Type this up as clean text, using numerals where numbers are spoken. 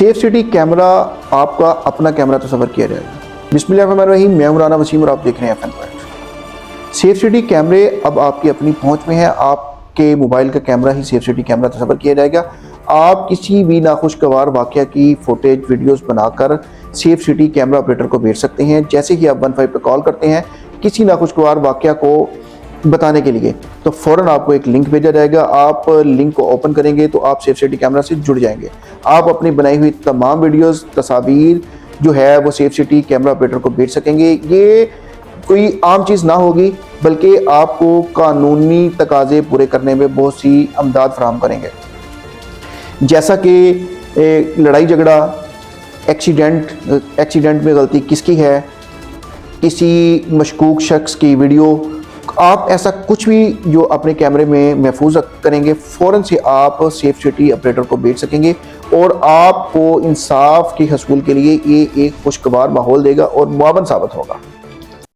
Safe city camera आपका अपना camera तस्वर किया जाएगा। बिस्मिल्लाहिर्रहमानिर्रहीम, मैं हूं राना वसीम और आप देख रहे हैं FN पॉइंट। सेफ सिटी कैमरे अब आपकी अपनी पहुंच में है। आपके मोबाइल का कैमरा ही सेफ सिटी कैमरा तस्वर किया जाएगा। आप किसी भी नाखुशगवार वाक़या की फुटेज वीडियोस बनाकर सेफ सिटी कैमरा ऑपरेटर को भेज सकते हैं। जैसे ही आप 15 पे कॉल करते हैं किसी नाखुशगवार वाक़या को बताने के लिए, तो फ़ौरन आपको एक लिंक भेजा जाएगा। आप लिंक को ओपन करेंगे तो आप सेफ सिटी कैमरा से जुड़ जाएंगे। आप अपनी बनाई हुई तमाम वीडियोस, तस्वीर जो है वो सेफ सिटी कैमरा ऑपरेटर को भेज सकेंगे। ये कोई आम चीज़ ना होगी, बल्कि आपको कानूनी तकाजे पूरे करने में बहुत सी अमदाद फराहम करेंगे। जैसा कि लड़ाई झगड़ा, एक्सीडेंट में गलती किसकी है, किसी मशकूक शख्स की वीडियो, आप ऐसा कुछ भी जो अपने कैमरे में महफूज करेंगे, फ़ौरन से आप सेफ सिटी ऑपरेटर को भेज सकेंगे और आपको इंसाफ के हसूल के लिए ये एक खुशगवार माहौल देगा और मुआवन साबित होगा।